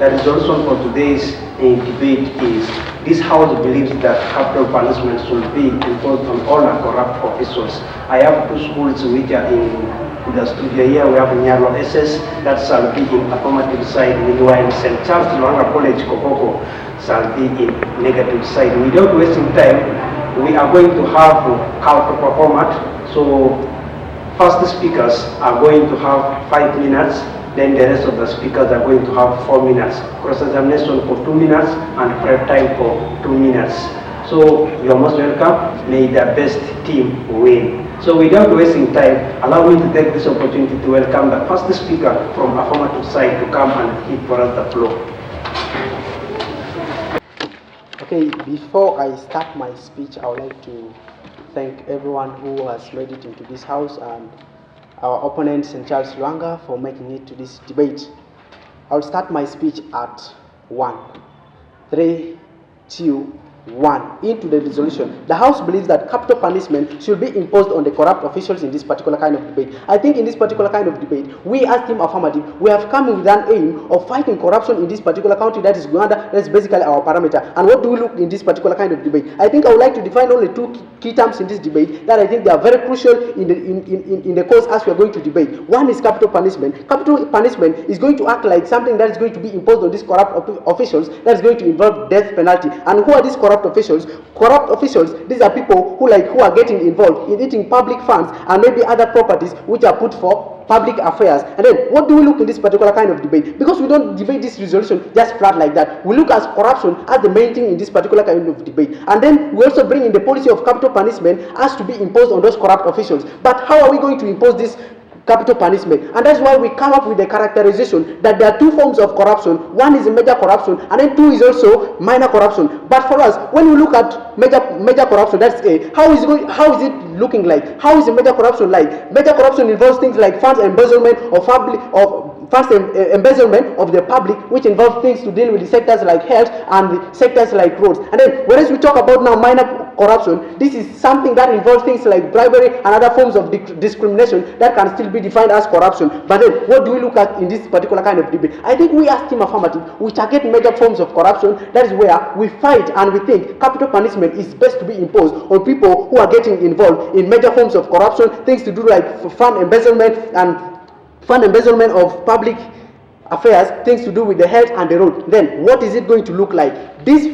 The resolution for today's debate is this House believes that capital punishment should be imposed on all corrupt officials. I have two schools which are in the studio here. We have Nyarilo SS, that shall be in affirmative side, meanwhile St. Charles Lwanga College, Koboko, shall be in negative side. Without wasting time, we are going to have counter format. So first speakers are going to have 5 minutes, then the rest of the speakers are going to have 4 minutes. Cross-examination for 2 minutes and prep time for 2 minutes. So you are most welcome. May the best team win. So without wasting time, allow me to take this opportunity to welcome the first speaker from affirmative side to come and hit for us the floor. Okay, before I start my speech, I would like to thank everyone who has made it into this house and our opponent, St. Charles Lwanga, for making it to this debate. I'll start my speech at 1. 3, 2, 1. Into the resolution. The House believes that capital punishment should be imposed on the corrupt officials in this particular kind of debate. I think in this particular kind of debate, we as Team Affirmative, we have come with an aim of fighting corruption in this particular country, that is Uganda. That's basically our parameter. And what do we look in this particular kind of debate? I think I would like to define only 2 key terms in this debate that I think they are very crucial in the cause as we are going to debate. One is capital punishment. Capital punishment is going to act like something that is going to be imposed on these corrupt officials that is going to involve death penalty. And who are these corrupt officials? Corrupt officials, these are people who are getting involved in eating public funds and maybe other properties which are put for public affairs. And then what do we look in this particular kind of debate? Because we don't debate this resolution just flat like that. We look at corruption as the main thing in this particular kind of debate. And then we also bring in the policy of capital punishment as to be imposed on those corrupt officials. But how are we going to impose this capital punishment? And that's why we come up with the characterization that there are 2 forms of corruption. One is major corruption, and then 2 is also minor corruption. But for us, when we look at major corruption, that's A. How is it looking like? How is the major corruption like? Major corruption involves things like funds embezzlement embezzlement of the public, which involves things to deal with the sectors like health and the sectors like roads. And then whereas we talk about now minor corruption, this is something that involves things like bribery and other forms of discrimination that can still be defined as corruption. But then what do we look at in this particular kind of debate? I think we as Team Affirmative, we target major forms of corruption. That is where we fight and we think capital punishment is best to be imposed on people who are getting involved in major forms of corruption, things to do like fund embezzlement of public affairs, things to do with the health and the road. Then what is it going to look like? This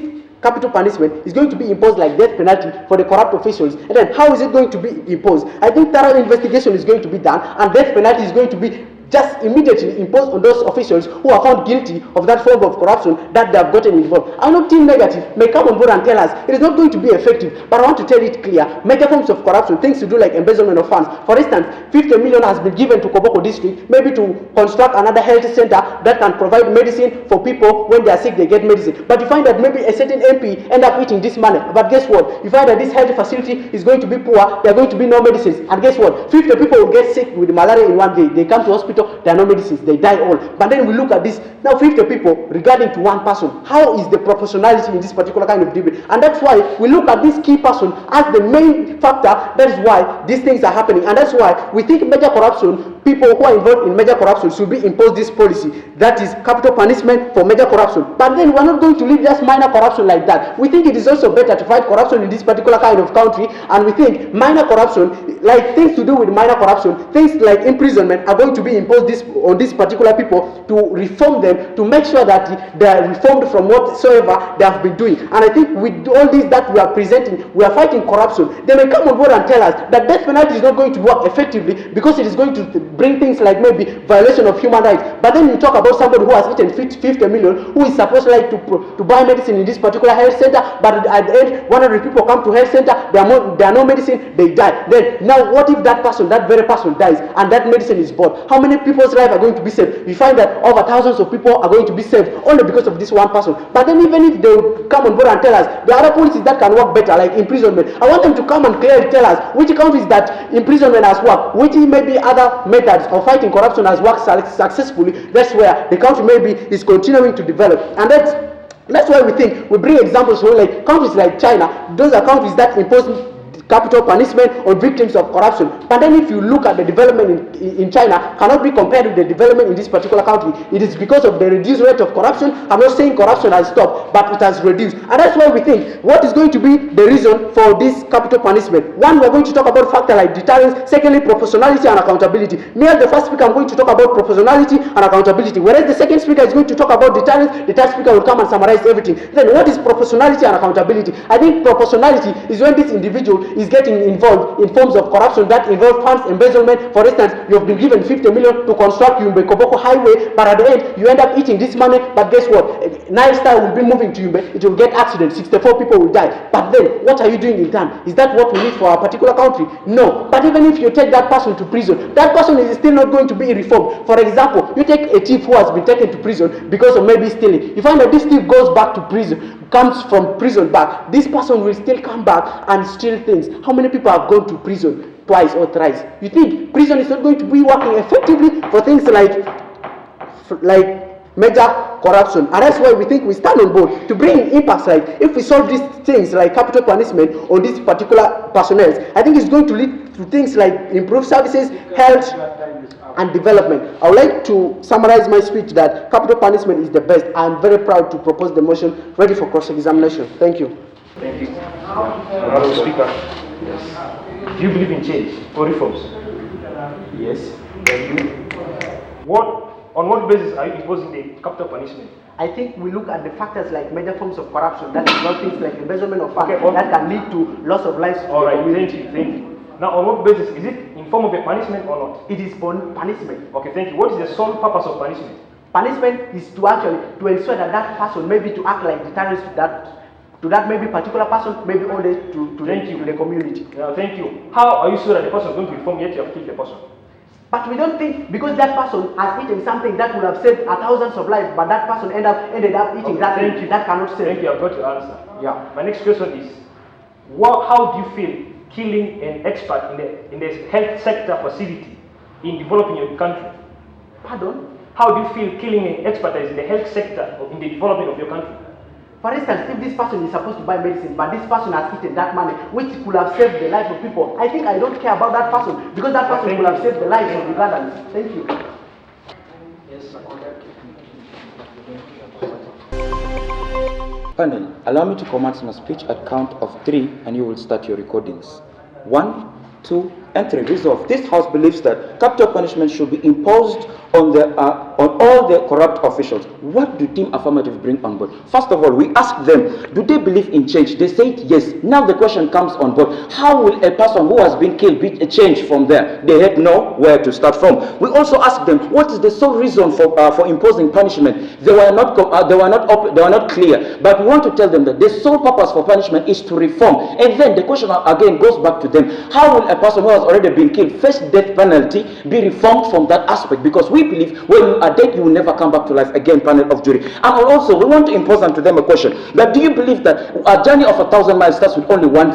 capital punishment is going to be imposed like death penalty for the corrupt officials. And then how is it going to be imposed? I think thorough investigation is going to be done, and death penalty is going to be just immediately imposed on those officials who are found guilty of that form of corruption that they have gotten involved. I know Team Negative may come on board and tell us it is not going to be effective, but I want to tell it clear. Major forms of corruption, things to do like embezzlement of funds. For instance, 50 million has been given to Koboko district, maybe to construct another health center that can provide medicine for people when they are sick, they get medicine. But you find that maybe a certain MP end up eating this money. But guess what? You find that this health facility is going to be poor, there are going to be no medicines. And guess what? 50 people will get sick with malaria in one day. They come to hospital, there are no medicines, they die all. But then we look at this, now 50 people regarding to one person. How is the proportionality in this particular kind of debate? And that's why we look at this key person as the main factor. That is why these things are happening. And that's why we think major corruption, people who are involved in major corruption should be imposed this policy. That is capital punishment for major corruption. But then we're not going to leave just minor corruption like that. We think it is also better to fight corruption in this particular kind of country. And we think minor corruption, like things to do with minor corruption, things like imprisonment are going to be imposed on these particular people to reform them, to make sure that they are reformed from whatsoever they have been doing. And I think with all this that we are presenting, we are fighting corruption. They may come on board and tell us that death penalty is not going to work effectively because it is going to bring things like maybe violation of human rights. But then you talk about somebody who has eaten 50 million, who is supposed to buy medicine in this particular health center, but at the end 100 people come to health center, there are no medicine, they die. Then now what if that very person dies and that medicine is bought? How many people's lives are going to be saved? We find that over thousands of people are going to be saved only because of this one person. But then even if they come on board and tell us there are other policies that can work better, like imprisonment, I want them to come and clearly tell us which countries that imprisonment has worked, which maybe other methods of fighting corruption has worked successfully. That's where the country maybe is continuing to develop. And that's why we think we bring examples from like countries like China. Those are countries that impose capital punishment on victims of corruption. But then if you look at the development in China, cannot be compared with the development in this particular country. It is because of the reduced rate of corruption. I'm not saying corruption has stopped, but it has reduced. And that's why we think, what is going to be the reason for this capital punishment? One, we're going to talk about factors like deterrence. Secondly, proportionality and accountability. Me as the first speaker, I'm going to talk about proportionality and accountability. Whereas the second speaker is going to talk about deterrence, the third speaker will come and summarize everything. Then what is proportionality and accountability? I think proportionality is when this individual is getting involved in forms of corruption that involve funds embezzlement. For instance, you have been given 50 million to construct Yumbe Koboko highway, but at the end you end up eating this money. But guess what? Nile Star will be moving to Yumbe, it will get accident, 64 people will die. But then what are you doing in turn? Is that what we need for our particular country? No. But even if you take that person to prison, that person is still not going to be reformed. For example, you take a thief who has been taken to prison because of maybe stealing. You find that this thief goes back to prison, comes from prison back. This person will still come back and steal things. How many people have gone to prison twice or thrice? You think prison is not going to be working effectively for things like major corruption? And that's why we think we stand on board to bring impacts. Like if we solve these things like capital punishment on these particular personnel, I think it's going to lead to things like improved services, health and development. I would like to summarize my speech that capital punishment is the best. I am very proud to propose the motion, ready for cross-examination. Thank you. Thank you. Honorable Speaker. Yes. Do you believe in change or reforms? Yes. Thank you. On what basis are you imposing the capital punishment? I think we look at the factors like major forms of corruption, that involve things like embezzlement of funds, that can lead to loss of lives. All right, thank you. Now, on what basis? Is it in form of a punishment or not? It is punishment. Okay, thank you. What is the sole purpose of punishment? Punishment is to ensure that that person, maybe to act like deterrence to that maybe particular person, maybe only to the community. Thank you. How are you sure that the person is going to reform yet you have killed the person? But we don't think because that person has eaten something that would have saved thousands of lives, but that person ended up eating that thing that cannot save. Thank you. I've got your answer. Yeah. My next question is, how do you feel killing an expert in the health sector facility in developing your country? Pardon? How do you feel killing an expertise in the health sector in the development of your country? For instance, if this person is supposed to buy medicine, but this person has eaten that money, which could have saved the lives of people, I think I don't care about that person, because that person could have saved the lives of Ugandans. Thank you. Yes, Panel, allow me to commence my speech at count of 3 and you will start your recordings. 1, 2, and 3. Resolve. This House believes that capital punishment should be imposed on all the corrupt officials. What do Team Affirmative bring on board? First of all, we ask them, do they believe in change? They said yes. Now the question comes on board. How will a person who has been killed be a change from there? They have nowhere to start from. We also ask them, what is the sole reason for imposing punishment? They were not clear. But we want to tell them that the sole purpose for punishment is to reform. And then the question again goes back to them. How will a person who has already been killed face death penalty be reformed from that aspect? Because we believe when you are dead, you will never come back to life again, panel of jury. And also, we want to impose onto them a question. That do you believe that a journey of 1,000 miles starts with only one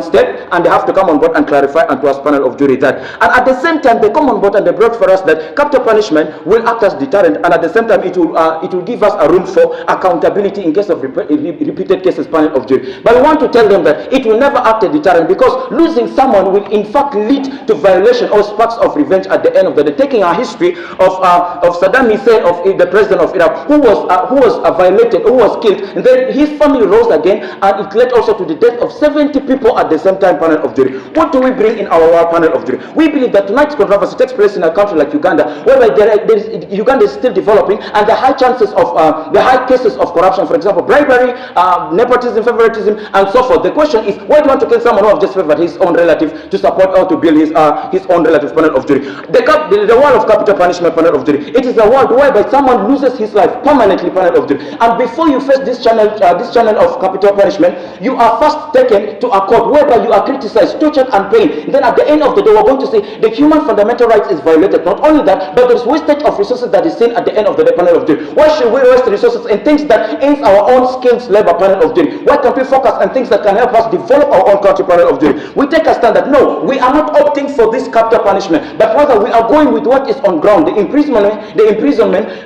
step, and they have to come on board and clarify and to us, panel of jury, that. And at the same time, they come on board and they brought for us that capital punishment will act as deterrent, and at the same time, it will give us a room for accountability in case of repeated cases, panel of jury. But we want to tell them that it will never act a deterrent, because losing someone will in fact lead to violation or sparks of revenge at the end of the day. Taking our history of Saddam Hussein, of the president of Iraq, who was violated, who was killed, and then his family rose again, and it led also to the death of 70 people at the same time, panel of jury. What do we bring in our war, panel of jury? We believe that tonight's controversy takes place in a country like Uganda, whereby Uganda is still developing, and the high chances of the high cases of corruption, for example, bribery, nepotism, favoritism, and so forth. The question is, why do you want to kill someone who has just favored his own relative to support or to build his own relative, panel of jury? The world of capital punishment, panel of jury, it is a world whereby someone loses his life permanently, panel of jury. And before you face this channel of capital punishment, you are first taken to a court whereby you are criticized, tortured, and pain. Then at the end of the day, we're going to say the human fundamental rights is violated. Not only that, but there's wastage of resources that is seen at the end of the day, panel of jury. Why should we waste resources in things that ends our own skilled labor, panel of jury? Why can't we focus on things that can help us develop our own country, panel of jury? We take a understand that no, we are not opting for this capital punishment, but rather we are going with what is on ground, the imprisonment,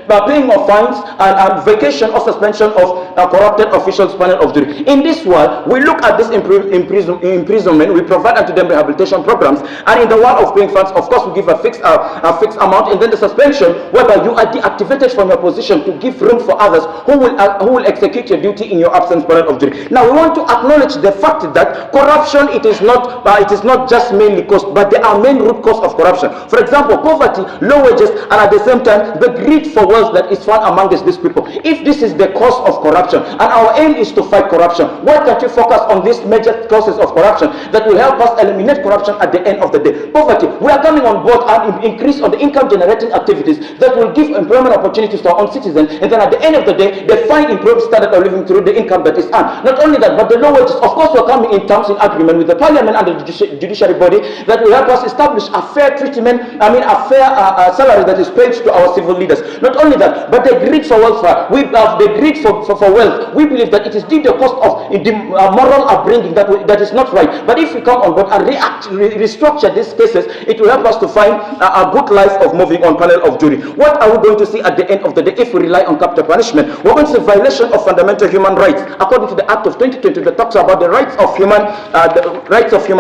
paying of fines, and vacation or suspension of corrupted officials' panel of jury. In this world, we look at this imprisonment, we provide unto them rehabilitation programs, and in the world of paying fines, of course, we give a fixed amount, and then the suspension, whereby you are deactivated from your position to give room for others who will execute your duty in your absence, panel of jury. Now, we want to acknowledge the fact that corruption, it is not just mainly cost, but there are main root cause of corruption. For example, poverty, low wages, and at the same time, the greed for wealth that is found amongst these people. If this is the cause of corruption, and our aim is to fight corruption, why can't you focus on these major causes of corruption that will help us eliminate corruption at the end of the day? Poverty, we are coming on board and increase on the income generating activities that will give employment opportunities to our own citizens, and then at the end of the day, they find improved standard of living through the income that is earned. Not only that, but the low wages, of course, we're coming in terms in agreement with the parliament and the judiciary body that will help us establish a fair treatment, a fair salary that is paid to our civil leaders. Not only that, but the greed for welfare, the greed for wealth, we believe that it is due to the cost of the moral upbringing that is not right. But if we come on board and restructure these cases, it will help us to find a good life of moving on, panel of jury. What are we going to see at the end of the day if we rely on capital punishment? We're going to see violation of fundamental human rights according to the Act of 2020 that talks about the rights of human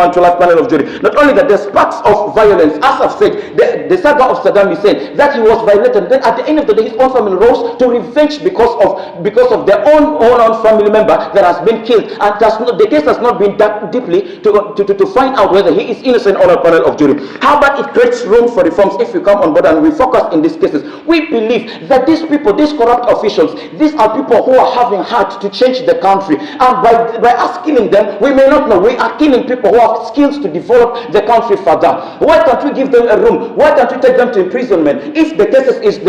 to life, panel of jury. Not only that, there's sparks of violence. As I've said, the saga of Saddam Hussein, that he was violated. Then at the end of the day, his own family rose to revenge because of their own family member that has been killed, and the case has not been dug deeply to find out whether he is innocent or not, panel of jury. How about it creates room for reforms if we come on board and we focus in these cases? We believe that these people, these corrupt officials, these are people who are having heart to change the country, and by us killing them, we may not know, we are killing people who have skills to develop the country further. Why can't we give them a room? Why can't we take them to imprisonment? If the case is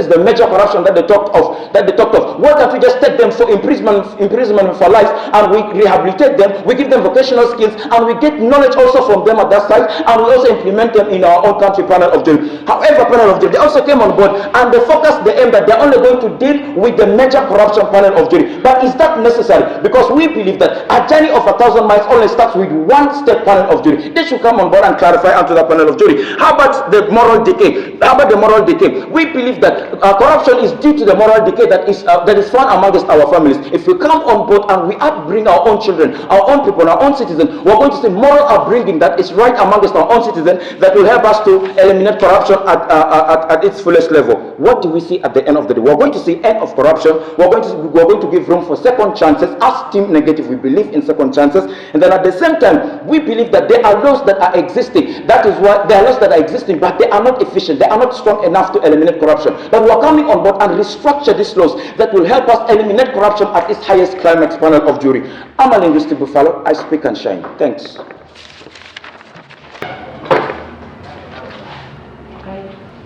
the major corruption that they talked of, why can't we just take them for imprisonment for life, and we rehabilitate them, we give them vocational skills, and we get knowledge also from them at that side, and we also implement them in our own country, panel of jury. However, panel of jury, they also came on board and they focused the aim that they're only going to deal with the major corruption, panel of jury. But is that necessary? Because we believe that a journey of 1,000 miles only starts with one step, panel of jury. They should come on board and clarify onto the panel of jury. How about the moral decay? We believe that corruption is due to the moral decay that is found amongst our families. If we come on board and we upbring our own children, our own people, our own citizens, we're going to see moral upbringing that is right amongst our own citizens that will help us to eliminate corruption at its fullest level. What do we see at the end of the day? We're going to see end of corruption. We're going to give room for second chances. As Team Negative, we believe in second chances, and then at the same time, we believe that there are laws that are existing. That is why there are laws that are existing, but they are not efficient. They are not strong enough to eliminate corruption. But we are coming on board and restructure these laws that will help us eliminate corruption at its highest climax, panel of jury. I'm a linguistic buffalo. I speak and shine. Thanks.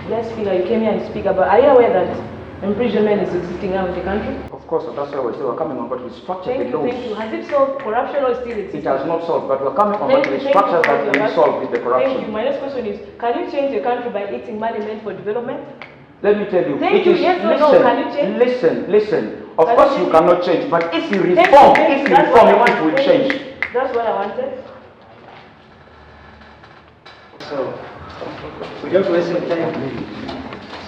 Let's speaker, you came here and speak about. Are you aware that imprisonment is existing now in the country? Of course, that's why we're coming on board with structure the laws. Thank you. Has it solved corruption or still existing? It has not solved, but we're coming on board with structures that will solve with the corruption. Thank you. My next question is, can you change the country by eating money meant for development? Let me tell you. Thank you. Yes or no? Can you change? Listen. Of course you cannot change, but if you reform, it will change. That's what I wanted. So, without wasting time,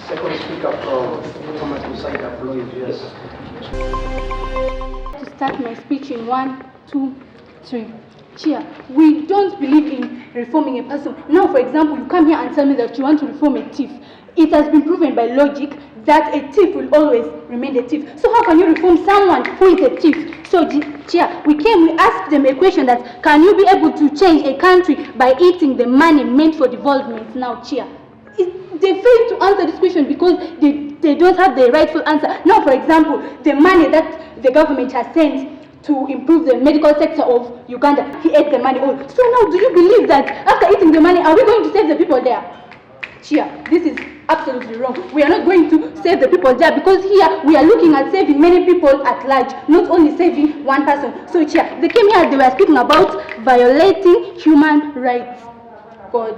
second speaker from Thomas Musaida, floor is yours. To start my speech in 1, 2, 3. Chair, we don't believe in reforming a person. Now, for example, you come here and tell me that you want to reform a thief. It has been proven by logic that a thief will always remain a thief. So how can you reform someone who is a thief? So, Chair, we asked them a question that, can you be able to change a country by eating the money meant for development? Now, Chair, they fail to answer this question because they don't have the rightful answer. Now, for example, the money that the government has sent to improve the medical sector of Uganda, he ate the money all. So now, do you believe that after eating the money, are we going to save the people there? Chair, this is absolutely wrong. We are not going to save the people there because here we are looking at saving many people at large, not only saving one person. So, Chair, they came here, they were speaking about violating human rights. God.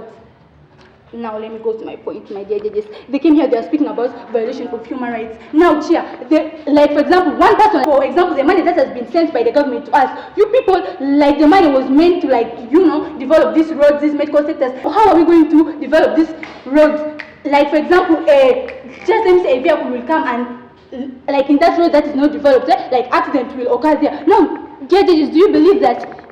Now let me go to my point, my dear judges. They came here, they are speaking about violation of human rights. Now, Chair, like for example, one person, for example, the money that has been sent by the government to us, you people, like the money was meant to, like, you know, develop these roads, these medical sectors. How are we going to develop these roads? Like for example, just let me say a vehicle will come and, like in that road that is not developed, like accident will occur there. Now, dear judges, do you believe that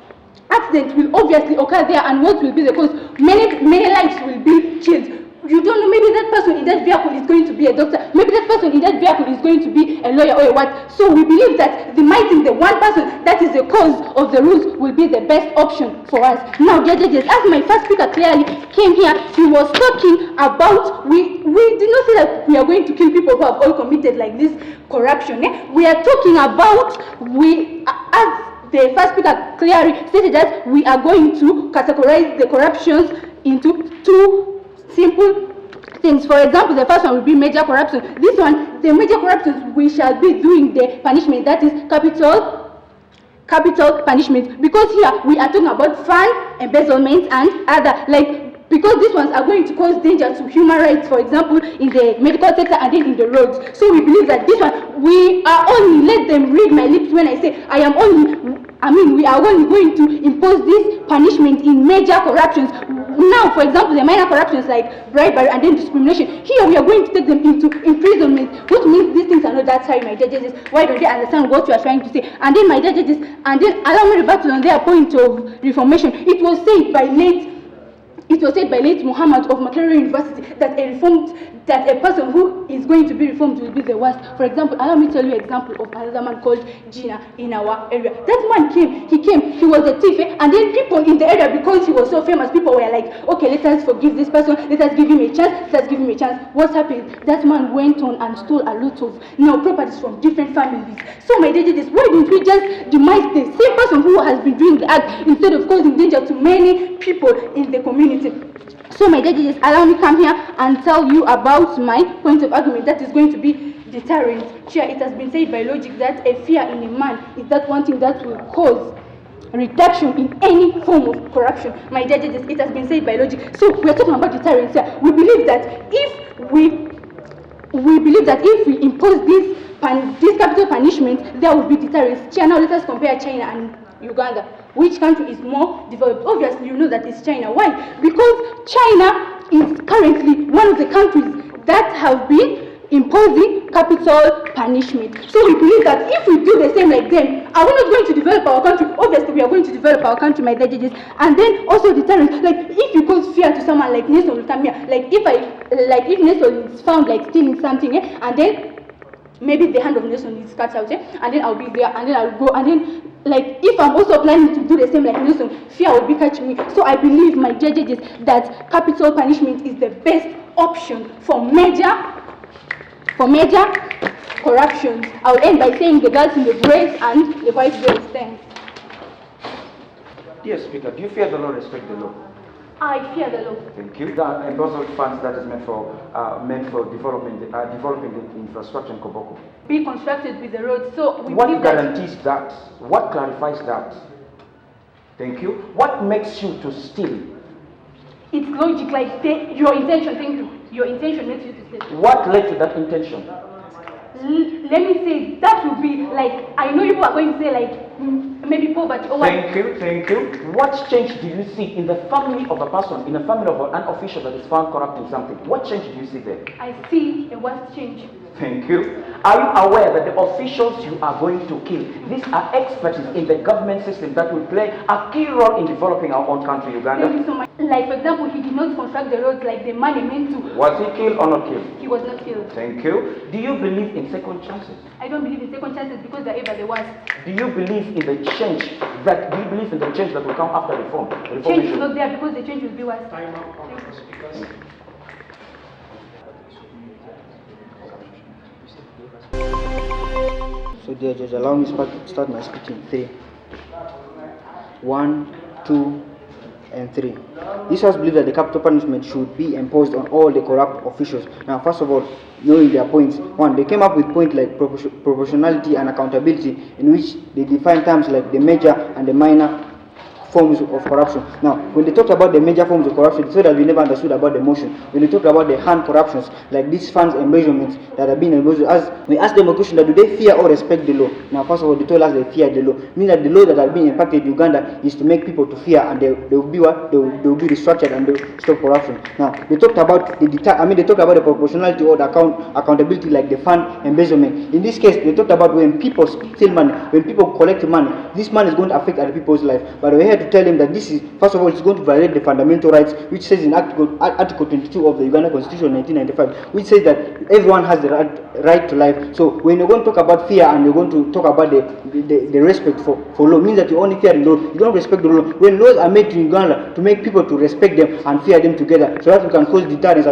accident will obviously occur there, and what will be the cause? Many lives will be killed. You don't know, maybe that person in that vehicle is going to be a doctor, maybe that person in that vehicle is going to be a lawyer or a what. So we believe that the one person that is the cause of the rules will be the best option for us. Now, dear judges, as my first speaker clearly came here, he was talking about, we did not say that we are going to kill people who have all committed like this corruption. We are talking about, as the first speaker clearly stated, that we are going to categorize the corruptions into two simple things. For example, the first one will be major corruption. This one, the major corruptions, we shall be doing the punishment, that is capital punishment, because here we are talking about fund embezzlement and other, like, because these ones are going to cause danger to human rights, for example, in the medical sector and then in the roads. So we believe that this one, we are only, let them read my lips when I say we are only going to impose this punishment in major corruptions. Now, for example, the minor corruptions like bribery and then discrimination, here we are going to take them into imprisonment, which means these things are not that high, my judges. Why don't they understand what you are trying to say? And then, my judges, and then allow me to rebuttal on their point of reformation. It was said by late Muhammad of Makerere University that a person who is going to be reformed will be the worst. For example, allow me to tell you an example of another man called Gina in our area. That man came, he was a thief, and then people in the area, because he was so famous, people were like, okay, let us forgive this person, let us give him a chance, What happened? That man went on and stole a lot of properties from different families. So my judges, why don't we just demise the same person who has been doing the act instead of causing danger to many people in the community? So my judges, allow me come here and tell you about my point of argument that is going to be deterrent. Chair, it has been said by logic that a fear in a man is that one thing that will cause reduction in any form of corruption. My judges, it has been said by logic. So we are talking about deterrence here. We believe that if we impose this capital punishment, there will be deterrence. Chair, now let us compare China and Uganda. Which country is more developed? Obviously, you know that it's China. Why? Because China is currently one of the countries that have been imposing capital punishment. So we believe that if we do the same like them, are we not going to develop our country? Obviously, we are going to develop our country, my dear judges. And then also deterrence. Like, if you cause fear to someone, like Nelson will come here. Like, if Nelson is found like stealing something, and then maybe the hand of Nelson is cut out, and then I'll be there, and then I'll go, and then, like, if I'm also planning to do the same like Nelson, fear will be catching me. So I believe, my judges, that capital punishment is the best option for major corruptions. I'll end by saying the girls in the braids and the white girls. Thanks. Dear Speaker, do you fear the law, respect the law? I fear the law. Thank you. The embezzled funds that is meant for developing the infrastructure in Koboko. Be constructed with the roads. So we what believe guarantees that? What clarifies that? Thank you. What makes you to steal? It's logic, like your intention. Thank you. Your intention makes you to steal. What led to that intention? Let me say that would be like, I know people are going to say like maybe poverty or what. Thank you. What change do you see in the family of a person, in the family of an official that is found corrupt in something? What change do you see there? I see a worst change. Thank you. Are you aware that the officials you are going to kill, these are experts in the government system that will play a key role in developing our own country, Uganda? Thank you so much. Like, for example, he did not construct the roads like the money meant to. Was he killed or not killed? He was not killed. Thank you. Do you believe in second chances? I don't believe in second chances because they're ever the worst. Do you believe in the change that will come after reform? Change is not there because the change will be worse. Time out for speakers. So dear judge, allow me to start my speech in 3. 1, 2, and 3. This was believed that the capital punishment should be imposed on all the corrupt officials. Now, first of all, knowing their points. 1, they came up with points like proportionality and accountability, in which they define terms like the major and the minor forms of corruption. Now, when they talked about the major forms of corruption, so that we never understood about the motion. When they talked about the hand corruptions, like these funds embezzlements that have been embezzled, as we asked them a question that do they fear or respect the law? Now, first of all, they told us they fear the law. Meaning that the law that has been impacted in Uganda is to make people to fear, and they will be what? They will be restructured and they will stop corruption. Now, they talked about they talked about the proportionality or the accountability, like the fund embezzlement. In this case, they talked about when people steal money, when people collect money, this money is going to affect other people's life. But we're here to tell them that this is, first of all, it's going to violate the fundamental rights, which says in Article 22 of the Uganda Constitution 1995, which says that everyone has the right to life. So when you're going to talk about fear and you're going to talk about the respect for law, means that you only fear the law, you don't respect the law. When laws are made in Uganda to make people to respect them and fear them together, so that we can cause deterrence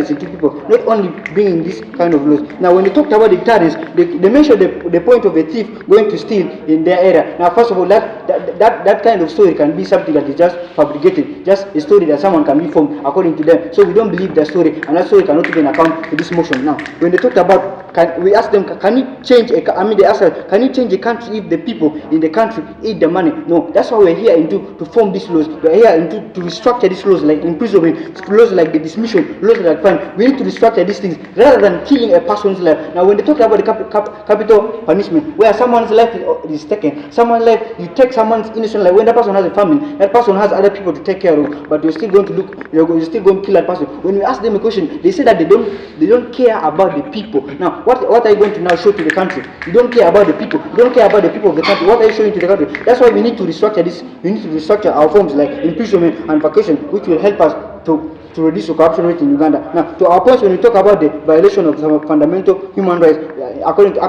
into people, not only bringing this kind of laws. Now, when they talked about deterrence, they mentioned the point of a thief going to steal in their area. Now, first of all, that kind of story can be something that is just fabricated, just a story that someone can be formed according to them. So we don't believe that story, and that story cannot even account for this motion. Now, when they talked about, we asked them, can you change they asked us, can you change a country if the people in the country eat the money? No, that's why we're here to form these laws. We're here to restructure these laws, like imprisonment, laws like the dismission, laws like fine. We need to restructure these things rather than killing a person's life. Now, when they talk about the capital punishment, where someone's life is taken, someone's life, you take someone's innocent life. When that person has a family, that person has other people to take care of, but you're still going to kill that person. When we ask them a question, they say that they don't care about the people. Now, what are you going to now show to the country? You don't care about the people. You don't care about the people of the country. What are you showing to the country? That's why we need to restructure this. We need to restructure our forms like imprisonment and vacation, which will help us to reduce the corruption rate in Uganda. Now, to our point, when we talk about the violation of some fundamental human rights, according to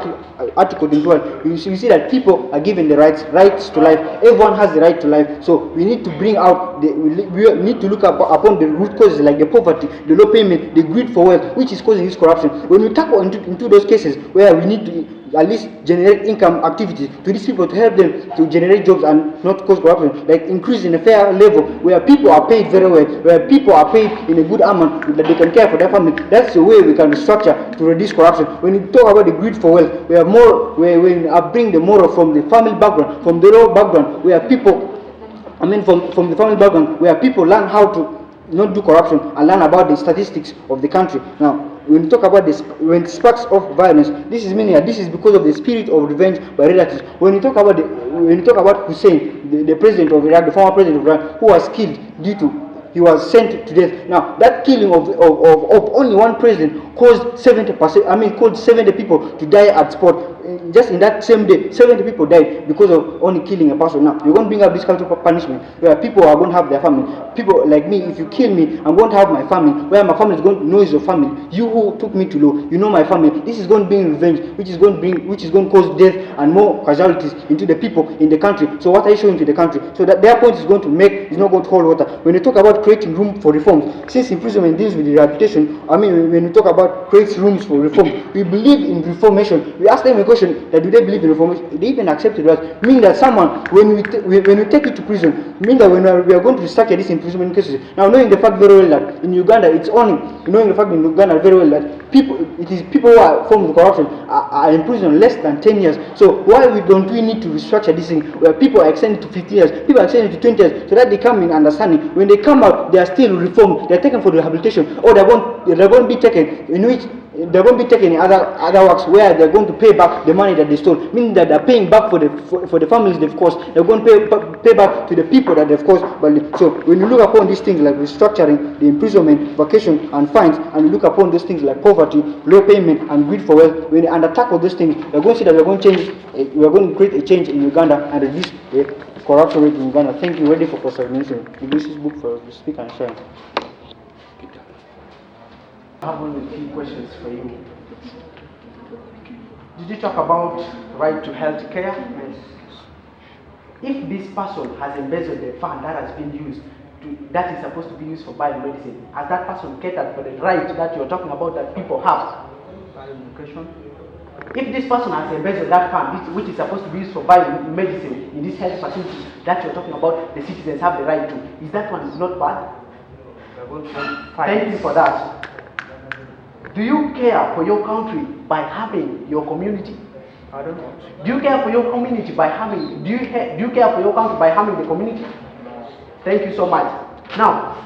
Article 21, you see that people are given the rights to life. Everyone has the right to life. So we need to bring out, we need to look upon the root causes like the poverty, the low payment, the greed for wealth, which is causing this corruption. When we tackle into those cases where we need to at least generate income activities to these people to help them to generate jobs and not cause corruption, like increase in a fair level where people are paid very well, where people are paid in a good amount that they can care for their family. That's the way we can restructure to reduce corruption. When you talk about the greed for wealth, we bring the moral from the family background, from the law background, where people, from the family background, where people learn how to not do corruption and learn about the statistics of the country. Now, when you talk about this, when sparks of violence, this is meaning that this is because of the spirit of revenge by relatives. When you talk about Hussein, the president of Iraq, the former president of Iraq, who was killed due to he was sent to death. Now, that killing of only one president caused 70%. Caused 70 people to die at spot. Just in that same day, 70 people died because of only killing a person. Now, you're going to bring up this kind of punishment where people are going to have their family. People like me, if you kill me, I'm going to have my family. Where my family is going to know is your family. You who took me to law, you know my family. This is going to bring revenge, which is going to cause death and more casualties into the people in the country. So what are you showing to the country? So that their point is not going to hold water. When you talk about creating room for reforms, since imprisonment deals with the rehabilitation, when we talk about creating rooms for reform, we believe in reformation. We ask them a question that do they believe in reformation? They even accept it, right? Meaning that someone, when we take you to prison, meaning that when we are going to restructure these imprisonment cases. Now, knowing the fact very well that in Uganda, people who are formed of corruption are in prison less than 10 years. So why don't we need to restructure this thing where people are extended to 15 years, people are extended to 20 years, so that they come in understanding. When they come out, they are still reformed, they are taken for rehabilitation, or they're going to be taken in which they're going to be taken in other works where they're going to pay back the money that they stole, meaning that they're paying back for the families they've caused. They're going to pay back to the people that they've caused. So when you look upon these things like restructuring, the imprisonment, vacation, and fines, and you look upon those things like poverty, low payment, and greed for wealth, when you tackle those things, we're going to see that we're going to create a change in Uganda and reduce the corruption rate in Uganda. Thank you. Ready for cross-examination. This is book for the speaker and share. I have only a few questions for you. Did you talk about right to health care? Yes. If this person has embezzled the fund that has been used, that is supposed to be used for buying medicine, has that person catered for the right that you're talking about that people have? If this person has embezzled that fund, which is supposed to be used for buying medicine in this health facility that you're talking about, the citizens have the right to, is that one not bad? Thank you for that. Do you care for your country by having your community I don't know. Do you care for your community by harming? Do you care for your country by harming the community? Thank you so much. Now,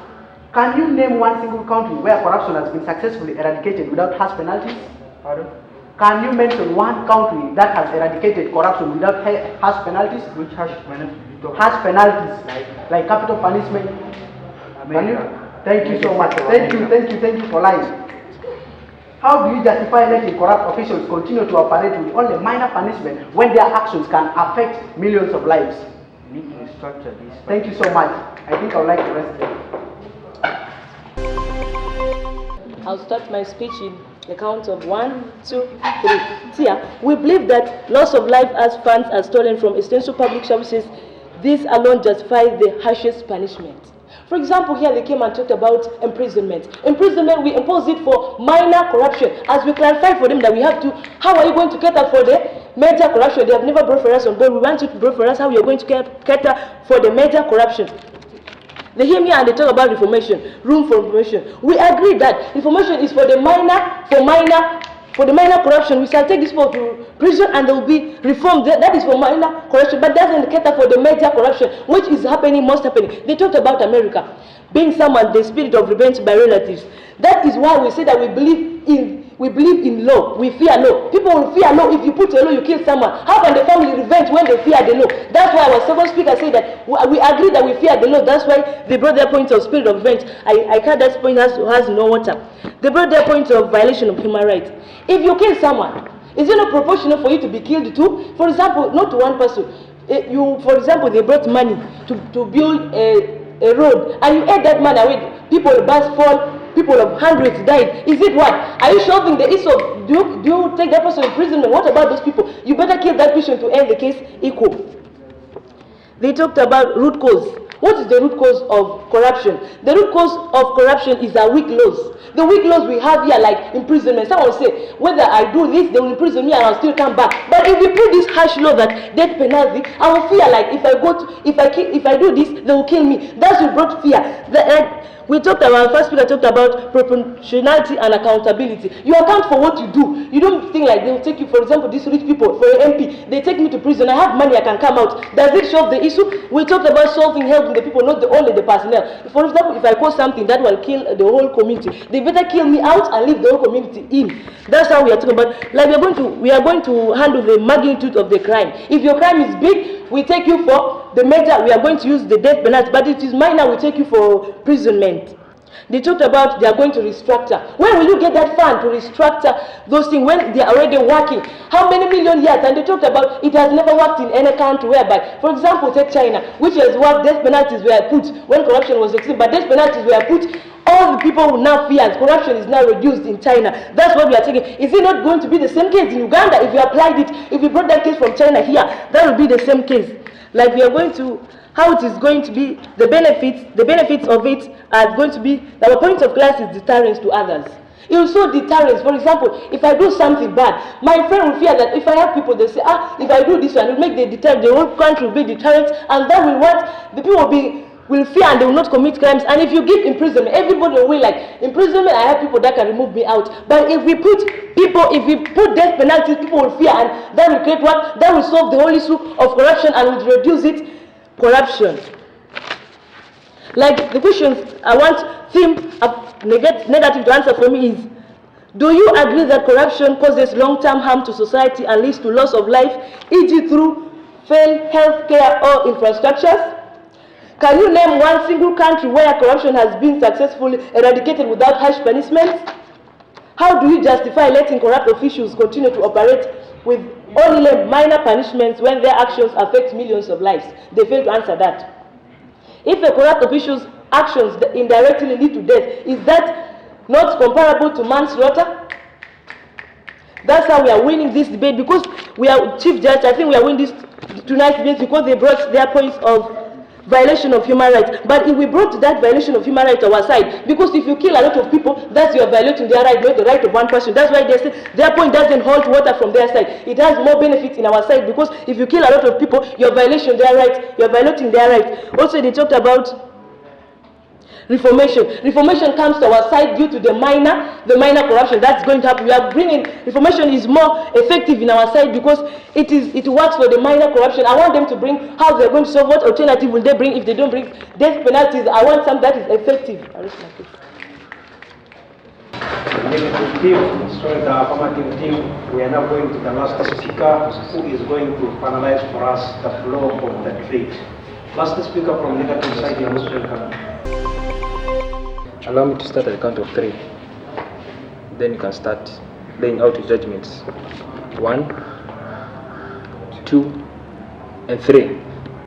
can you name one single country where corruption has been successfully eradicated without harsh penalties? Pardon? Can you mention one country that has eradicated corruption without harsh penalties? Which harsh penalties? Harsh penalties, like capital punishment. Can you? Thank you so much. Thank you for lying. How do you justify letting corrupt officials continue to operate with only minor punishment when their actions can affect millions of lives? We need to restructure this. Thank you so much. I think I would like to rest there. I'll start my speech in the count of 1, 2, 3. Here, we believe that loss of life as funds are stolen from essential public services. This alone justifies the harshest punishment. For example, here they came and talked about imprisonment. Imprisonment, we impose it for minor corruption. As we clarify for them that we have to, how are you going to cater for the major corruption? They have never brought for us on board. We want you to bring for us how you're going to cater for the major corruption. They hear me and they talk about reformation, room for reformation. We agree that reformation is for the minor corruption. We shall take this people to prison and they will be reformed. That is for minor corruption, but doesn't cater for the major corruption, which is happening, most happening. They talked about America being someone, the spirit of revenge by relatives. That is why we say that we believe in law. We fear law. People will fear law. If you put a law, you kill someone. How can the family revenge when they fear the law? That's why our second speaker said that we agree that we fear the law. That's why they brought their point of spirit of revenge. I can't, that point has no water. They brought their point of violation of human rights. If you kill someone, is it not proportional for you to be killed too? For example, not to one person. For example, they brought money to build a road, and you ate that money away. People bus fall. People of hundreds died. Is it what? Are you shoving the issue of do you take that person to imprisonment? What about those people? You better kill that person to end the case equal. They talked about root cause. What is the root cause of corruption? The root cause of corruption is our weak laws. The weak laws we have here, like imprisonment. Someone will say, whether I do this, they will imprison me and I'll still come back. But if you put this harsh law that death penalty, I will fear like if I do this, they will kill me. That's what brought fear. We talked about, first speaker talked about proportionality and accountability. You account for what you do. You don't think like they will take you, for example, these rich people, for an MP, they take me to prison, I have money, I can come out. Does it solve the issue? We talked about solving, helping the people, not only the personnel. For example, if I cause something that will kill the whole community, they better kill me out and leave the whole community in. That's how we are talking about. Like we are going to handle the magnitude of the crime. If your crime is big, we take you for the major, we are going to use the death penalty, but it is minor, we take you for imprisonment. They talked about they are going to restructure. When will you get that fund to restructure those things when they are already working? How many million years? And they talked about it has never worked in any country whereby, for example, take China, which has worked, death penalties were put when corruption was extreme, but death penalties were put. All the people will now fear corruption is now reduced in China. That's what we are taking. Is it not going to be the same case in Uganda if you applied it? If you brought that case from China here, that will be the same case. Like we are going to, how it is going to be, the benefits of it are going to be, our point of class is deterrence to others. It will show deterrence. For example, if I do something bad, my friend will fear that if I have people, they say, if I do this one, it will make the deterrent, the whole country will be deterrent, and that will what? The people will fear and they will not commit crimes. And if you give imprisonment, everybody will like, imprisonment, I have people that can remove me out. But if we put death penalties, people will fear, and that will create what? That will solve the whole issue of corruption and will reduce it, corruption. Like the questions I want theme of negative to answer for me is, do you agree that corruption causes long-term harm to society and leads to loss of life, e.g. through failed health care or infrastructures? Can you name one single country where corruption has been successfully eradicated without harsh punishments? How do you justify letting corrupt officials continue to operate with only minor punishments when their actions affect millions of lives? They fail to answer that. If a corrupt official's actions indirectly lead to death, is that not comparable to manslaughter? That's how we are winning this debate, because we are, Chief Judge, I think we are winning this tonight's debate because they brought their points of violation of human rights. But if we brought that violation of human rights to our side, because if you kill a lot of people, that's you are violating their right, not the right of one person. That's why they say their point doesn't hold water from their side. It has more benefits in our side, because if you kill a lot of people, you're violating their rights. You're violating their rights. Also, they talked about reformation. Reformation comes to our side due to the minor corruption that's going to happen. We are bringing, reformation is more effective in our side because it works for the minor corruption. I want them to bring how they're going to solve. What alternative will they bring if they don't bring death penalties? I want something that is effective. Negative team, sorry, the affirmative team, we are now going to the last speaker who is going to finalize for us the flow of the debate. Last speaker from negative side, you are most welcome. Allow me to start at the count of 3. Then you can start laying out your judgments. 1, 2, and 3.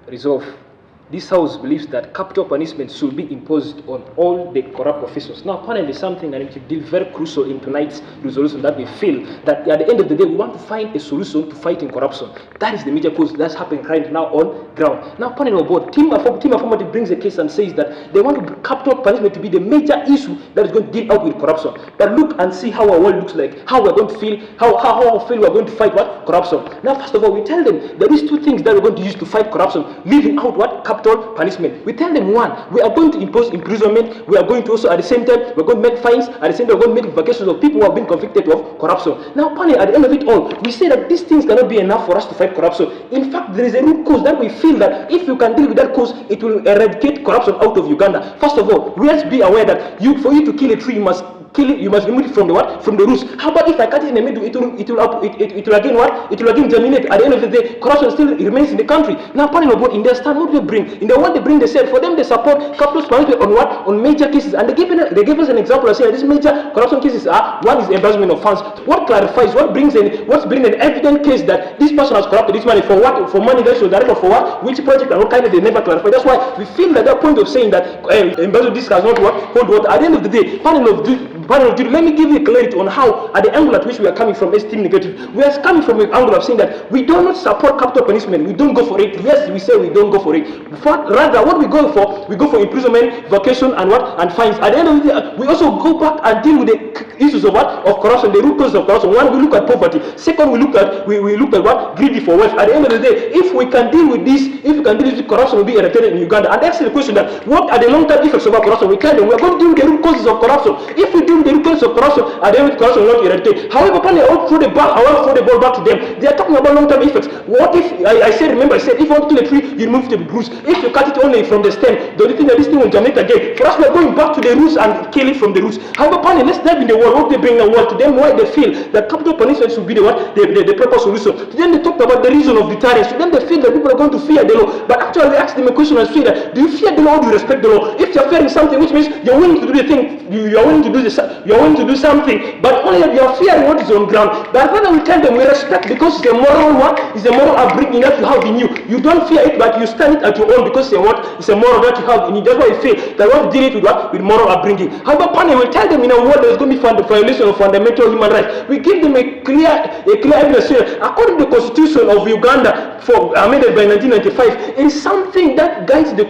Resolve. This House believes that capital punishment should be imposed on all the corrupt officials. Now, panel is something that will be very crucial in tonight's resolution, that we feel that at the end of the day, we want to find a solution to fighting corruption. That is the major cause that's happening right now on ground. Now, panel on board, Team Affirmative brings a case and says that they want capital punishment to be the major issue that is going to deal out with corruption. But look and see how our world looks like, how we're going to feel, how we feel we're going to fight what? Corruption. Now, first of all, we tell them there is 2 things that we're going to use to fight corruption, leaving out what? Capital punishment. We tell them 1, we are going to impose imprisonment. We are going to also at the same time, we're going to make fines. At the same time, we're going to make vacations of people who have been convicted of corruption. Now, panel, at the end of it all, we say that these things cannot be enough for us to fight corruption. In fact, there is a root cause that we feel that if you can deal with that cause, it will eradicate corruption out of Uganda. First of all, let's be aware that for you to kill a tree, you must kill it, you must remove it from the what? From the roots. How about if I cut it in the middle, it will again what? It will again germinate. At the end of the day, corruption still remains in the country. Now, panel of what in their stand, what they bring? In the what they bring, they said for them they support capital punishment on what? On major cases. And they gave us an example of saying these major corruption cases are, one is embezzlement of funds. What clarifies, what's bringing an evident case that this person has corrupted this money for what? For money that should direct for what? Which project and what kind of they never clarify. That's why we feel that that point of saying that embezzlement this does not hold water. At the end of the day, panel of duty, let me give you clarity on how, at the angle at which we are coming from, as Team Negative, we are coming from an angle of saying that we do not support capital punishment. We don't go for it. Yes, we say we don't go for it. Rather, what we go for imprisonment, vacation, and what? And fines. At the end of the day, we also go back and deal with the issues of what? Of corruption, the root causes of corruption. 1, we look at poverty. 2nd, we look at what? Greedy for wealth. At the end of the day, if we can deal with this, if we can deal with corruption, will be eradicated in Uganda. And that's the question that what are the long-term effects of our corruption? We tell them we are going to deal with the root causes of corruption. If we deal with the root causes of corruption, at the end of corruption will not eradicate. However, I will throw the ball back to them. They are talking about long-term effects. What if I said if you want to kill a tree, you remove the roots. If you cut it only from the stem, the only thing that this thing will germinate again. For us, we are going back to the roots and kill it from the roots. However, let's dive in the world. What they bring the world to them, why they feel that capital punishment should be the proper solution. To them, they talked about the reason of deterrence. To them, they feel that people are going to fear the law. But actually, they ask them a question and say that, do you fear the law or do you respect the law? If you're fearing something, which means you're willing to do the thing, you're willing to do something, but only if you're fearing what is on ground. But when we tell them we respect because it's a moral what? It's a moral upbringing that you have in you. You don't fear it, but you stand it at your own because it's a what? It's a moral that you have in you. That's why you feel that we have to deal it with what? With moral upbringing. However, panel will tell them in a world there's going to be violation of fundamental human rights. We give them a clear evidence here. According to the Constitution of Uganda, amended by 1995, it is something that guides the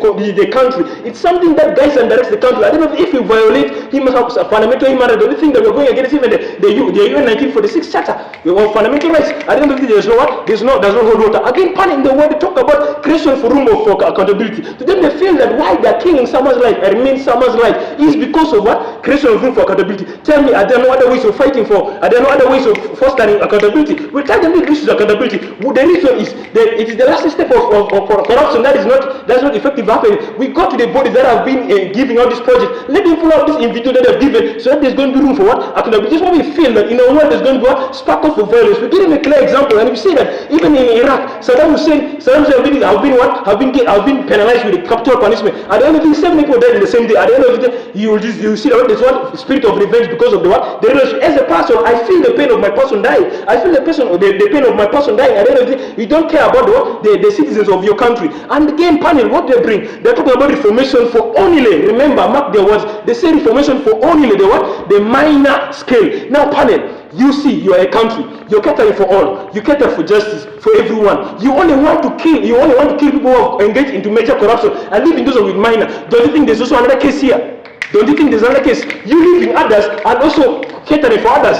country. It's something that guides and directs the country. I don't know if you violate fundamental human rights. The only thing that we're going against even the UN 1946 Charter of fundamental rights. At the end of the day, there's no what? Does not hold water. Again, panel in the world, they talk about creation for room for accountability. To them, they feel that why they're killing someone's life and remain someone's life is because of what? Creation of room for accountability. Tell me, are there no other ways of fighting for? Are there no other ways of fostering accountability? We tell them this is accountability. The reason is that it is the last step of corruption that's not effective happening. We go to the bodies that have been giving out this project. Let them follow up this individual that they've given, so that there's going to be room for what? Accountability. Just when we feel that in a world there's going to be what? Spark off of violence. We give them a clear example, and we say that even in Iraq, Saddam Hussein have been penalized with the capital punishment. At the end of the day, 7 people died in the same day. At the end of the day, you see that there's one spirit of revenge because of the what? The relation. As a person, I feel the pain of my person dying. I feel the pain of my person dying. At the end of the day, you don't care about the citizens of your country. And again, panel, what they bring, they're talking about reformation for only. Remember, mark their words. They say reformation for only the what? The minor scale. Now, panel, you see, you are a country. You're catering for all. You cater for justice for everyone. You only want to kill. You only want to kill people who are engaged into major corruption and leave in those with minor. Don't you think there's also another case here? Don't you think there's another case? You leaving others and also catering for others.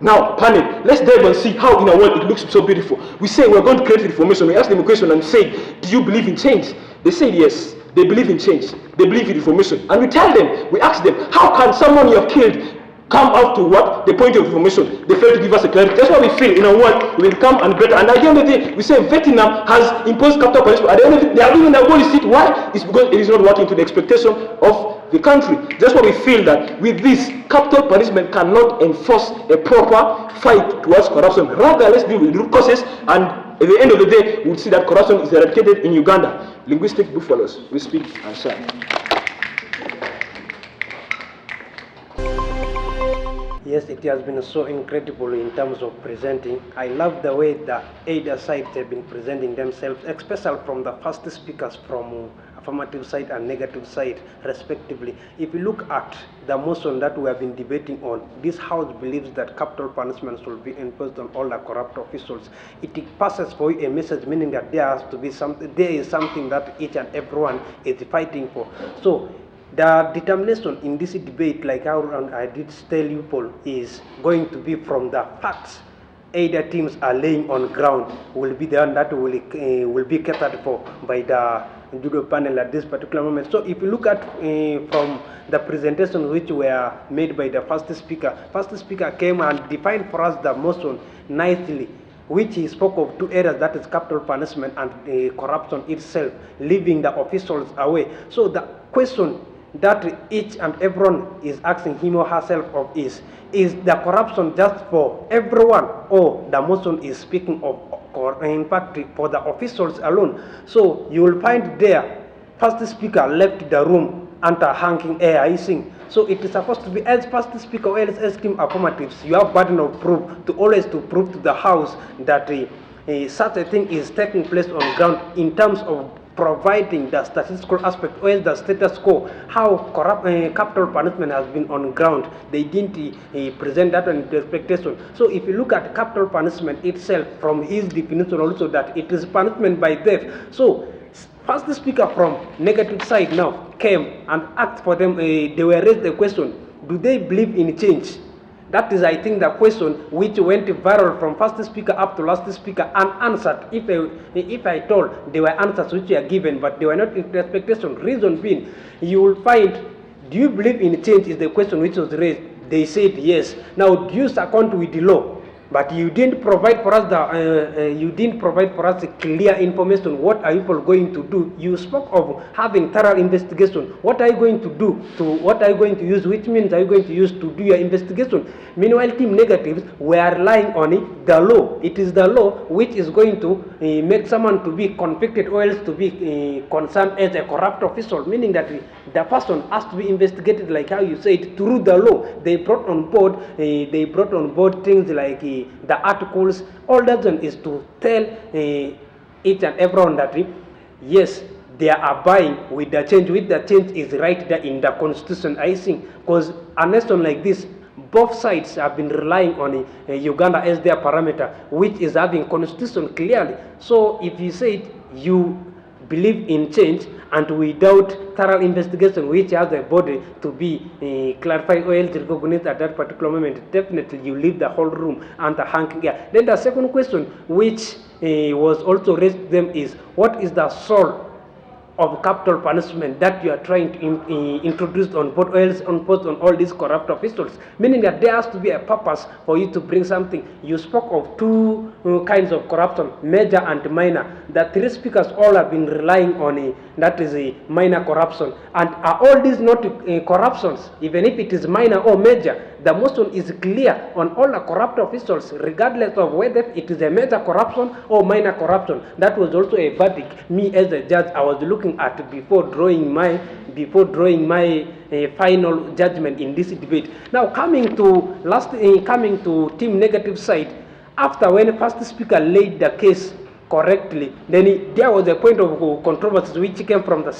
Now, panel, let's dive and see how in our world it looks so beautiful. We say we're going to create reformation. We ask them a question and say, do you believe in change? They say yes. they believe in change, they believe in reformation. And we tell them, we ask them, how can someone you have killed come out to what? The point of information. They fail to give us a clarity. That's what we feel in a world we will come and better. And at the end of the day, we say Vietnam has imposed capital punishment. At the end of the day, they are even abolished it. Why? It's because it is not working to the expectation of the country. That's why we feel that with this, capital punishment cannot enforce a proper fight towards corruption. Rather, let's deal with root causes, and at the end of the day, we'll see that corruption is eradicated in Uganda. Linguistic buffaloes, we speak and shine. Yes, it has been so incredible in terms of presenting. I love the way the either sides have been presenting themselves, especially from the first speakers from affirmative side and negative side, respectively. If you look at the motion that we have been debating on, this House believes that capital punishments will be imposed on all the corrupt officials. It passes for you a message, meaning that there has to be something, there is something that each and everyone is fighting for. So the determination in this debate, like how I did tell you, Paul, is going to be from the facts either teams are laying on ground will be the one that will be catered for by the judo panel at this particular moment. So if you look at from the presentations which were made by the first speaker came and defined for us the motion nicely, which he spoke of two areas, that is capital punishment and corruption itself, leaving the officials away. So the question that each and everyone is asking him or herself of is the corruption just for everyone, or the motion is speaking of, or in fact, for the officials alone? So you will find there, first speaker left the room under hanging air, I think. So it is supposed to be, as first speaker, or else as team affirmatives, you have burden of proof to always to prove to the House that such a thing is taking place on ground in terms of providing the statistical aspect, or the status quo, how capital punishment has been on ground. They didn't present that on the expectation. So if you look at capital punishment itself, from his definition also, that it is punishment by death. So first speaker from negative side now came and asked for them, they were raised the question, do they believe in change? That is, I think, the question which went viral from first speaker up to last speaker, unanswered. If I told, there were answers which were given, but they were not in expectation. Reason being, you will find, do you believe in change is the question which was raised. They said yes. Now, do you second with the law? But you didn't provide for us clear information. What are people going to do? You spoke of having thorough investigation. What are you going to do? What are you going to use? Which means are you going to use to do your investigation? Meanwhile, team negatives were relying on the law. It is the law which is going to make someone to be convicted, or else to be concerned as a corrupt official. Meaning that the person has to be investigated, like how you said, through the law. They brought on board things like the articles. All that is to tell each and everyone that yes, they are buying with the change. With the change is right there in the constitution, I think, because a nation like this, both sides have been relying on Uganda as their parameter, which is having constitution clearly. So if you say you believe in change, and without thorough investigation, which has a body to be clarified or else recognized at that particular moment, definitely you leave the whole room under hanging air. Then the second question, which was also raised to them, is what is the soul of capital punishment that you are trying to introduce on board, or else on all these corrupt officials? Meaning that there has to be a purpose for you to bring something. You spoke of two kinds of corruption, major and minor. The three speakers all have been relying on that is a minor corruption. And are all these not corruptions? Even if it is minor or major, the motion is clear on all the corrupt officials, regardless of whether it is a major corruption or minor corruption. That was also a verdict me as a judge I was looking at before drawing my final judgment in this debate. Now coming to team negative side, after when the first speaker laid the case correctly, then there was a point of controversy which came from the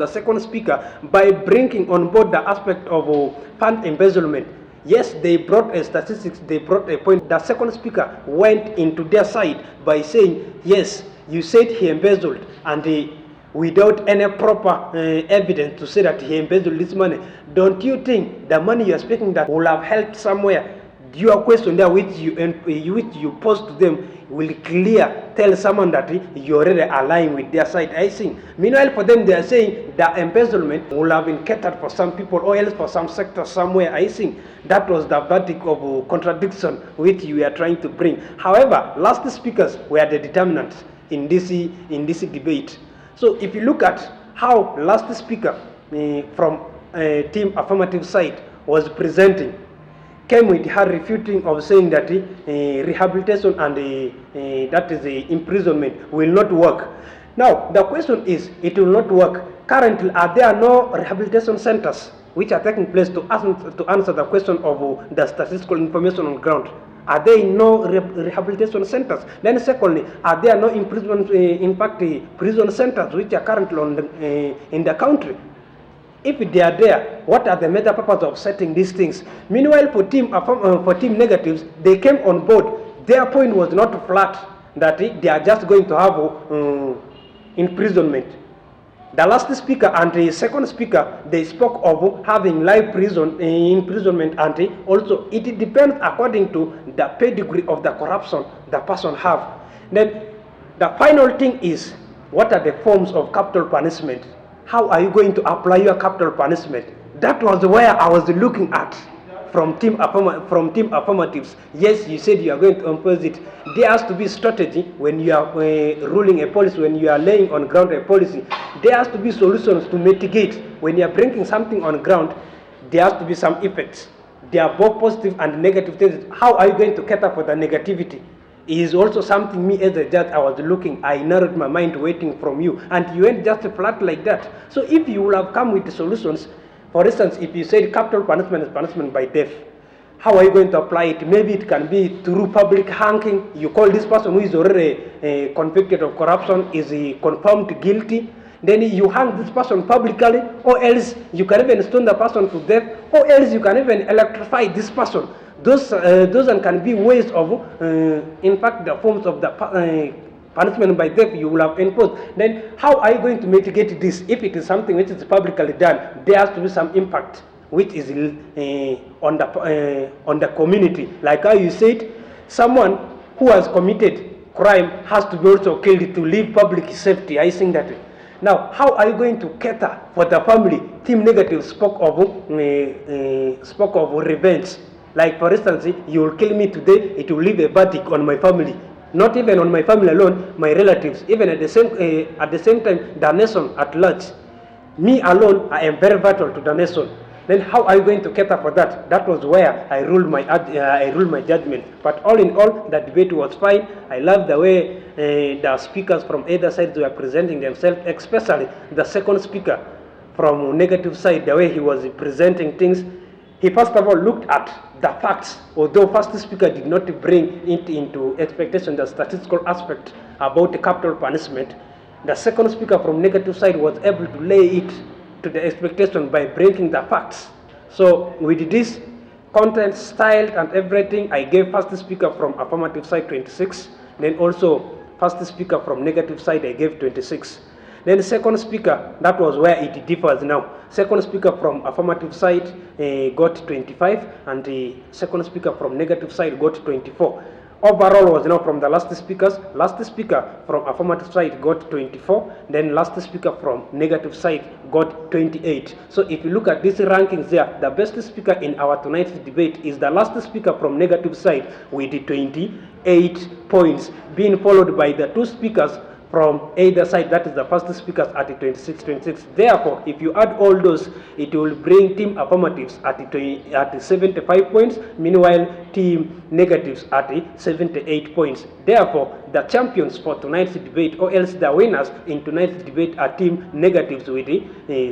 second speaker by bringing on board the aspect of fund embezzlement. Yes, they brought a statistics, they brought a point. The second speaker went into their side by saying, yes, you said he embezzled, and without any proper evidence to say that he embezzled this money. Don't you think the money you are speaking that will have helped somewhere? Your question there which you posed to them will tell someone that you already align with their side, I think. Meanwhile, for them, they are saying that embezzlement will have been catered for some people or else for some sector somewhere, I think. That was the verdict of contradiction which you are trying to bring. However, last speakers were the determinants in this debate. So if you look at how last speaker from Team Affirmative side was presenting, came with her refuting of saying that rehabilitation and that is imprisonment will not work. Now, the question is, it will not work. Currently, are there no rehabilitation centers which are taking place to answer the question of the statistical information on ground? Are there no rehabilitation centers? Then secondly, are there no imprisonment, prison centers which are currently in the country? If they are there, what are the major purpose of setting these things? Meanwhile, for team negatives, they came on board. Their point was not flat, that they are just going to have imprisonment. The last speaker and the second speaker, they spoke of having life imprisonment, and also it depends according to the pedigree of the corruption the person have. Then the final thing is, what are the forms of capital punishment? How are you going to apply your capital punishment? That was where I was looking at from team affirmatives. Yes, you said you are going to impose it. There has to be strategy when you are ruling a policy, when you are laying on ground a policy. There has to be solutions to mitigate. When you are bringing something on ground, there has to be some effects. There are both positive and negative things. How are you going to cater for the negativity? Is also something me as a judge, I was looking, I narrowed my mind waiting from you, and you went just flat like that. So if you will have come with the solutions, for instance, if you said capital punishment is punishment by death, how are you going to apply it? Maybe it can be through public hanging. You call this person who is already convicted of corruption, is he confirmed guilty, then you hang this person publicly, or else you can even stone the person to death, or else you can even electrify this person. Those can be ways of, in fact, the forms of the punishment by death you will have imposed. Then how are you going to mitigate this? If it is something which is publicly done, there has to be some impact which is on the community. Like how you said, someone who has committed crime has to be also killed to leave public safety. I think that. Now, how are you going to cater for the family? Team Negative spoke of revenge. Like for instance, you will kill me today, it will leave a verdict on my family. Not even on my family alone, my relatives, even at the same time, the nation at large. Me alone, I am very vital to the nation. Then how are you going to cater for that? That was where I ruled my judgment. But all in all, the debate was fine. I love the way the speakers from either side were presenting themselves, especially the second speaker from negative side, the way he was presenting things. He first of all looked at the facts, although first speaker did not bring it into expectation the statistical aspect about the capital punishment. The second speaker from negative side was able to lay it to the expectation by breaking the facts. So with this content, style and everything, I gave first speaker from affirmative side 26, then also first speaker from negative side I gave 26. Then the second speaker, that was where it differs now. Second speaker from affirmative side got 25, and the second speaker from negative side got 24. Overall was now from the last speakers. Last speaker from affirmative side got 24, then last speaker from negative side got 28. So if you look at these rankings there, the best speaker in our tonight's debate is the last speaker from negative side with 28 points, being followed by the two speakers from either side, that is the first speakers at 26. Therefore, if you add all those, it will bring team affirmatives at 75 points, meanwhile team negatives at 78 points. Therefore, the champions for tonight's debate, or else the winners in tonight's debate, are team negatives with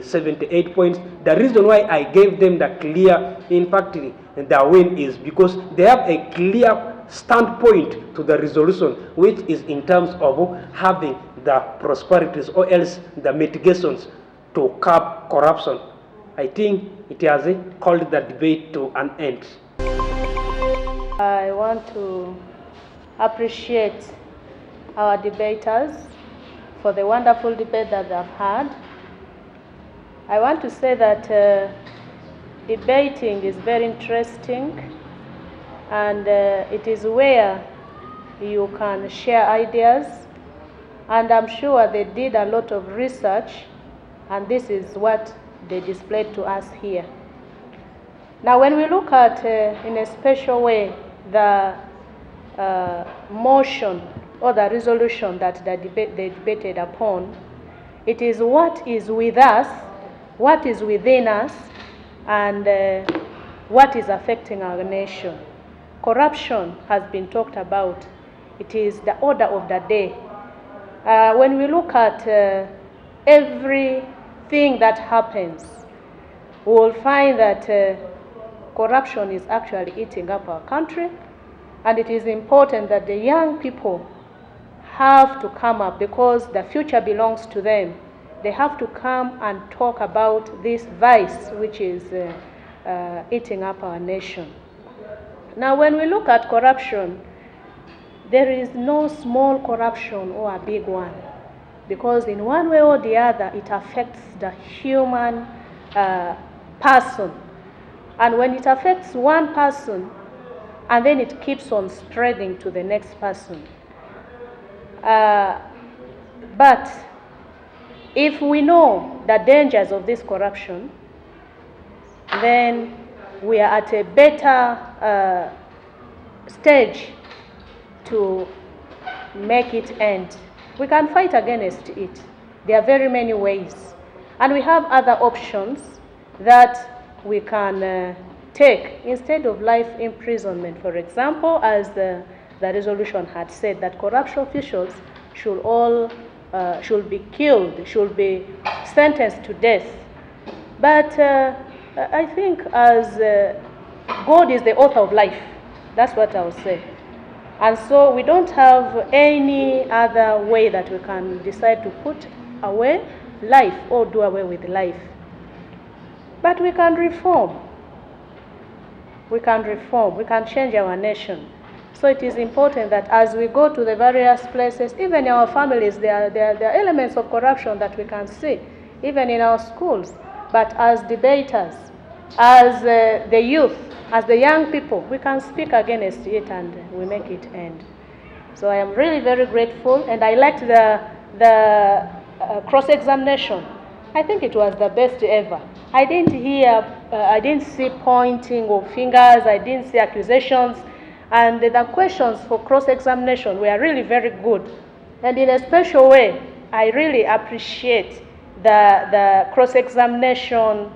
78 points. The reason why I gave them the clear, in fact, the win is because they have a clear standpoint to the resolution, which is in terms of having the prosperities or else the mitigations to curb corruption. I think it has called the debate to an end. I want to appreciate our debaters for the wonderful debate that they've had. I want to say that debating is very interesting, and it is where you can share ideas, and I'm sure they did a lot of research, and this is what they displayed to us here. Now, when we look at, in a special way, the motion or the resolution that they debated upon, it is what is with us, what is within us, and what is affecting our nation. Corruption has been talked about. It is the order of the day. When we look at everything that happens, we will find that corruption is actually eating up our country, and it is important that the young people have to come up, because the future belongs to them. They have to come and talk about this vice which is eating up our nation. Now, when we look at corruption, there is no small corruption or a big one, because in one way or the other, it affects the human person. And when it affects one person, and then it keeps on spreading to the next person. But if we know the dangers of this corruption, then we are at a better stage to make it end. We can fight against it. There are very many ways. And we have other options that we can take instead of life imprisonment. For example, as the resolution had said, that corrupt officials should be killed, should be sentenced to death. But I think as God is the author of life, that's what I will say. And so we don't have any other way that we can decide to put away life or do away with life. But we can reform. We can reform. We can change our nation. So it is important that as we go to the various places, even in our families, there are elements of corruption that we can see, even in our schools. But as debaters, as the youth, as the young people, we can speak against it and we make it end. So I am really very grateful, and I liked the cross-examination. I think it was the best ever. I didn't see pointing of fingers, I didn't see accusations, and the questions for cross-examination were really very good. And in a special way, I really appreciate the cross-examination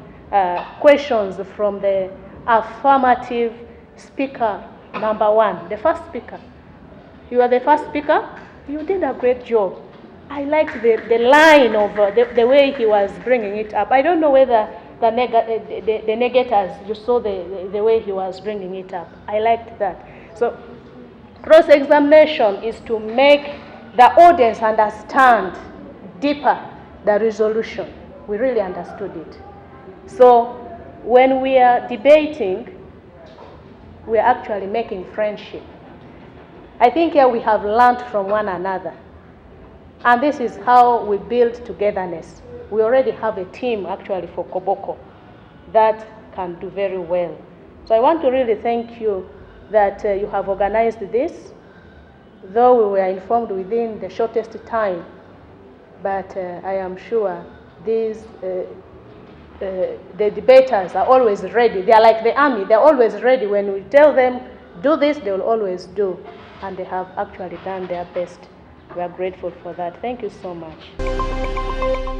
questions from the affirmative speaker number one, the first speaker. You are the first speaker. You did a great job. I liked the line of the way he was bringing it up. I don't know whether the negators, you saw the way he was bringing it up. I liked that. So cross-examination is to make the audience understand deeper the resolution. We really understood it. So when we are debating, we are actually making friendship. I think here we have learned from one another. And this is how we build togetherness. We already have a team actually for Koboko that can do very well. So I want to really thank you that you have organized this, though we were informed within the shortest time. But I am sure these the debaters are always ready. They are like the army. They're always ready. When we tell them, do this, they will always do. And they have actually done their best. We are grateful for that. Thank you so much.